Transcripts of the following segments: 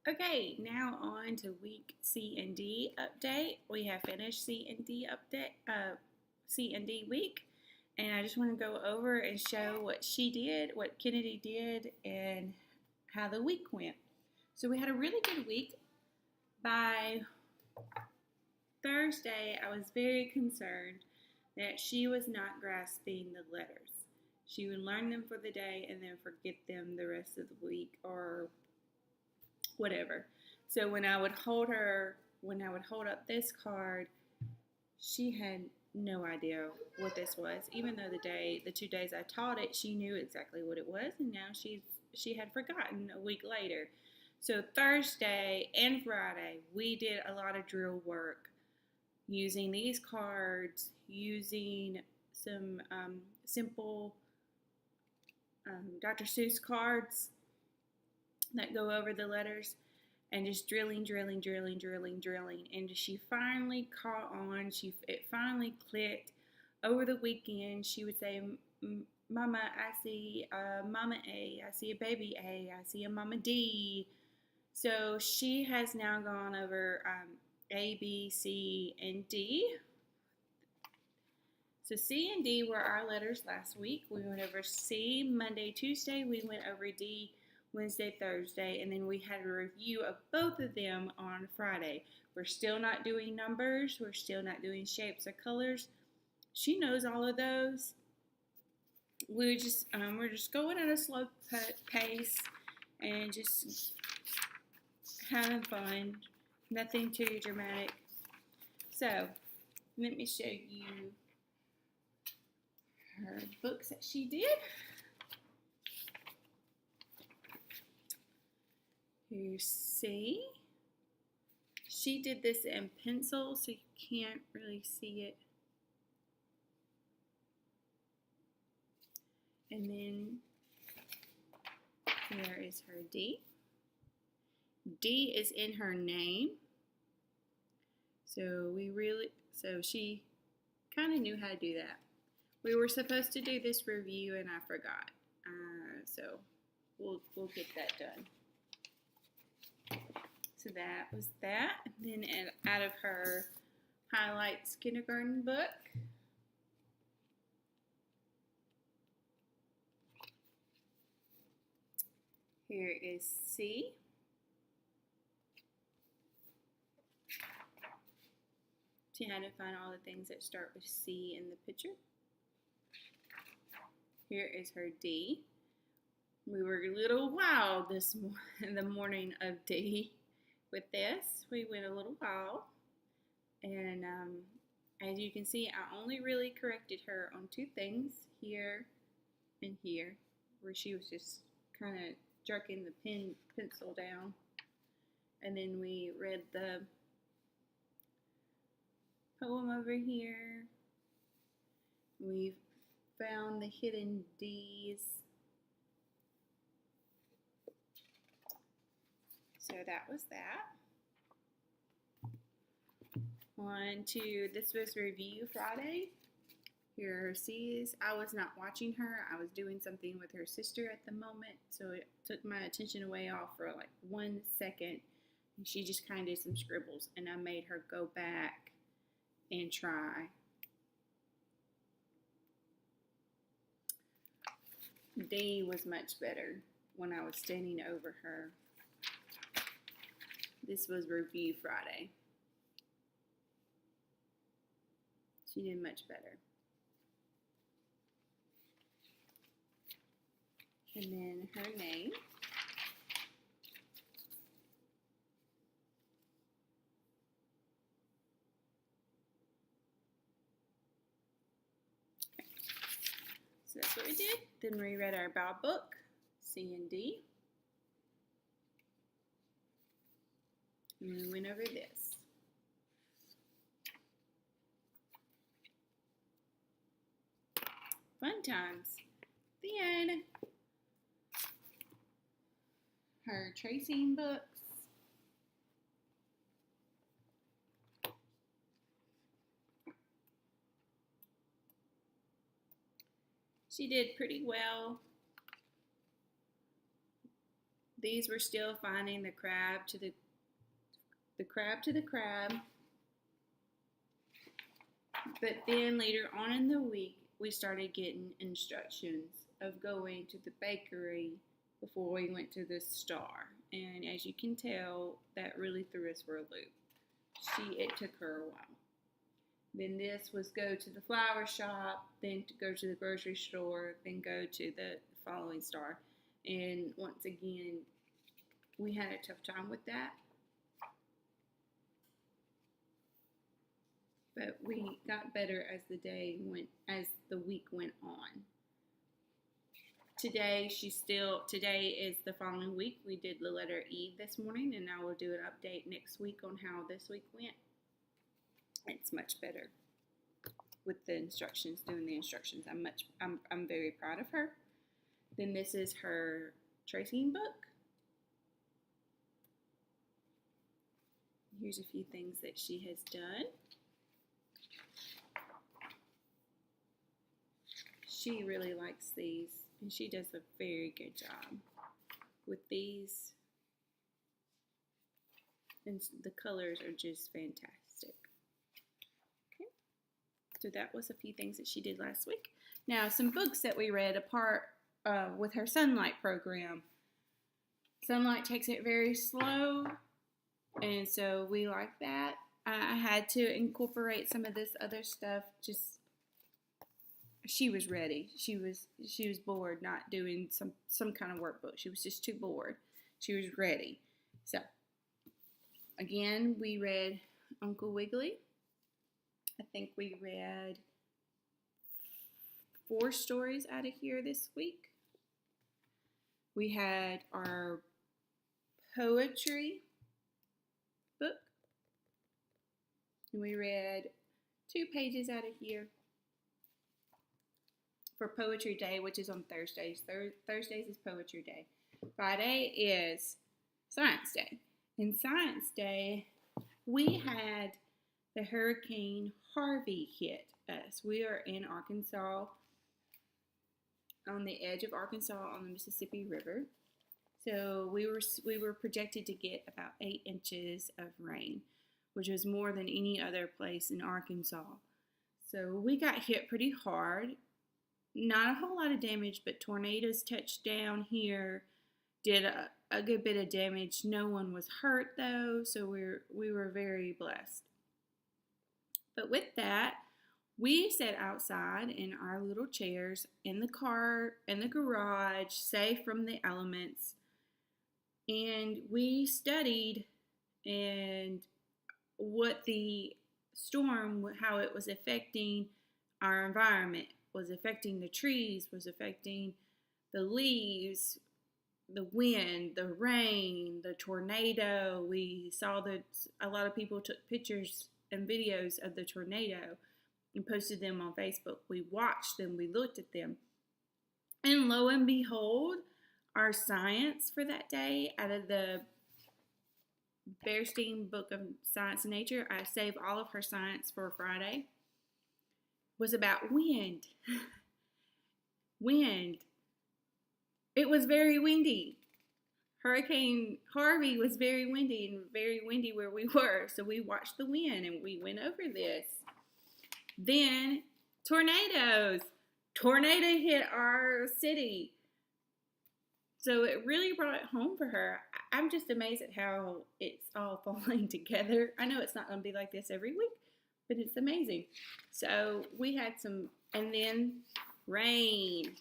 Okay, now on to week C and D update. We have finished C and D week, and I just want to go over and show what she did, what Kennedy did, and how the week went. So we had a really good week. By Thursday, I was very concerned that she was not grasping the letters. She would learn them for the day and then forget them the rest of the week or whatever. So when I would hold up this card, she had no idea what this was. Even though the 2 days I taught it, she knew exactly what it was, and now she had forgotten a week later. So Thursday and Friday, we did a lot of drill work using these cards, using some simple Dr. Seuss cards that go over the letters, and just drilling. And she finally caught on. It finally clicked. Over the weekend, she would say, Mama, I see Mama A. I see a baby A. I see a Mama D. So she has now gone over A, B, C, and D. So C and D were our letters last week. We went over C Monday, Tuesday. We went over D Wednesday, Thursday, and then we had a review of both of them on Friday. We're still not doing numbers. We're still not doing shapes or colors. She knows all of those. We're just going at a slow pace and just having fun. Nothing too dramatic. So let me show you her books that she did. You see, she did this in pencil, so you can't really see it. And then here is her D. D is in her name. So she kind of knew how to do that. We were supposed to do this review and I forgot. So we'll get that done. So that was that. And then out of her Highlights kindergarten book, here is C. She had to find all the things that start with C in the picture. Here is her D. We were a little wild in the morning of D with this. We went a little wild. And as you can see, I only really corrected her on 2 things, here and here, where she was just kind of jerking the pencil down. And then we read the poem over here. We found the hidden D's. So that was that. On to, this was Review Friday. Here are her C's. I was not watching her. I was doing something with her sister at the moment, so it took my attention away off for like 1 second. And she just kind of did some scribbles, and I made her go back and try. D was much better when I was standing over her. This was Review Friday. She did much better. And then her name. Okay. So that's what we did. Then we read our Bob book, C and D. And we went over this. Fun times. The end. Her tracing books. She did pretty well these were still finding the crab to the crab to the crab. But then later on in the week, we started getting instructions of going to the bakery before we went to the star. And as you can tell, that really threw us for a loop. It took her a while. Then this was go to the flower shop, then to go to the grocery store, then go to the following star. And once again, we had a tough time with that. But we got better as the week went on. Today is the following week. We did the letter E this morning, and I will do an update next week on how this week went. It's much better with the instructions, doing the instructions. I'm very proud of her. Then this is her tracing book. Here's a few things that she has done. She really likes these, and she does a very good job with these. And the colors are just fantastic. Okay, so that was a few things that she did last week. Now, some books that we read apart with her Sonlight program. Sonlight takes it very slow, and so we like that. I had to incorporate some of this other stuff. Just she was ready. She was bored, not doing some kind of workbook. She was just too bored. She was ready. So again, we read Uncle Wiggily. I think we read 4 stories out of here this week. We had our poetry book, and we read 2 pages out of here for Poetry Day, which is on Thursdays. Thursdays is Poetry Day. Friday is Science Day. And Science Day, we had the Hurricane Harvey hit us. We are in Arkansas, on the edge of Arkansas on the Mississippi River. So we were projected to get about 8 inches of rain, which was more than any other place in Arkansas. So we got hit pretty hard. Not a whole lot of damage, but tornadoes touched down here, did a good bit of damage. No one was hurt though, so we were very blessed. But with that, we sat outside in our little chairs in the car, in the garage, safe from the elements, and we studied and what the storm, how it was affecting our environment, was affecting the trees, was affecting the leaves, the wind, the rain, the tornado. We saw that a lot of people took pictures and videos of the tornado and posted them on Facebook. We watched them, we looked at them. And lo and behold, our science for that day, out of the Bearstein Book of Science and Nature, I saved all of her science for Friday, was about wind. Wind. It was very windy. Hurricane Harvey was very windy and very windy where we were. So we watched the wind and we went over this. Then tornadoes. Tornado hit our city. So it really brought it home for her. I'm just amazed at how it's all falling together. I know it's not going to be like this every week, but it's amazing. So we had some, and then rain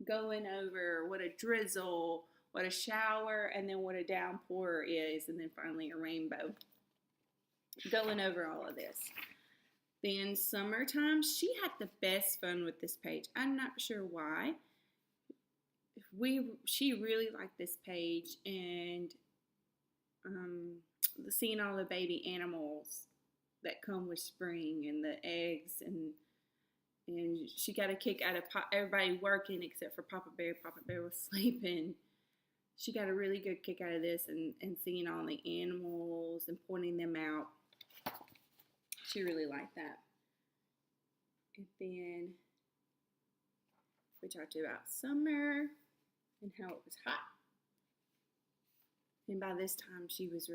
going over, what a drizzle, what a shower, and then what a downpour is, and then finally a rainbow. Going over all of this. Then summertime, she had the best fun with this page. I'm not sure why. She really liked this page, and seeing all the baby animals that come with spring and the eggs, and she got a kick out of everybody working except for Papa Bear. Papa Bear was sleeping. She got a really good kick out of this, and seeing all the animals and pointing them out. She really liked that. And then we talked about summer and how it was hot. And by this time, she was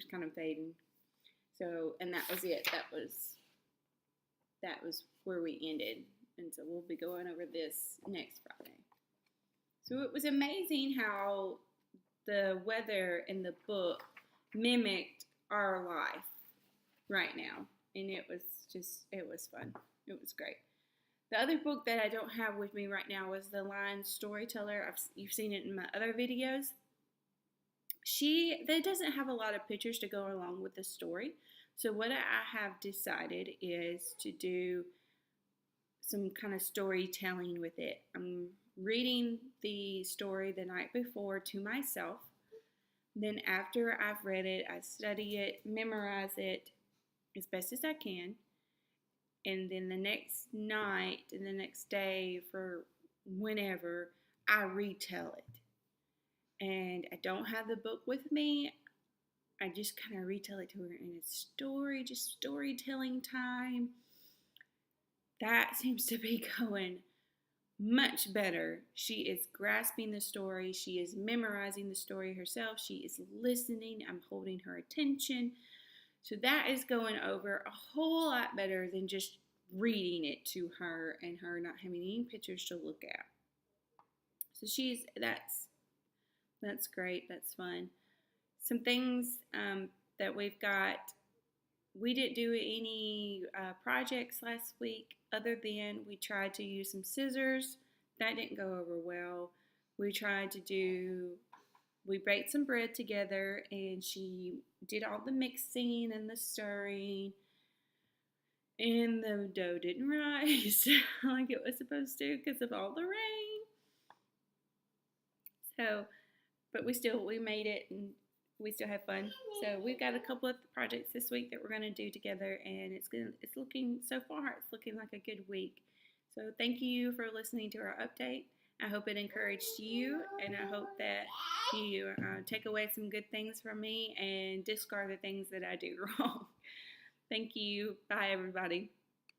kind of fading. So, and that was it. That was where we ended. And so we'll be going over this next Friday. So it was amazing how the weather in the book mimicked our life right now. And it was fun. It was great. The other book that I don't have with me right now was The Lion Storyteller. You've seen it in my other videos. That doesn't have a lot of pictures to go along with the story. So what I have decided is to do some kind of storytelling with it. I'm reading the story the night before to myself. Then after I've read it, I study it, memorize it as best as I can. And then the next night and the next day, for whenever, I retell it. And I don't have the book with me. I just kind of retell it to her in a story, just storytelling time. That seems to be going much better. She is grasping the story. She is memorizing the story herself. She is listening. I'm holding her attention. So that is going over a whole lot better than just reading it to her and her not having any pictures to look at. So that's great. That's fun. Some things that we've got. We didn't do any projects last week other than we tried to use some scissors. That didn't go over well. We baked some bread together and she did all the mixing and the stirring. And the dough didn't rise like it was supposed to because of all the rain. So, but we made it and we still have fun. So we've got a couple of projects this week that we're going to do together, and it's looking like a good week. So thank you for listening to our update. I hope it encouraged you, and I hope that you take away some good things from me and discard the things that I do wrong. Thank you. Bye, everybody.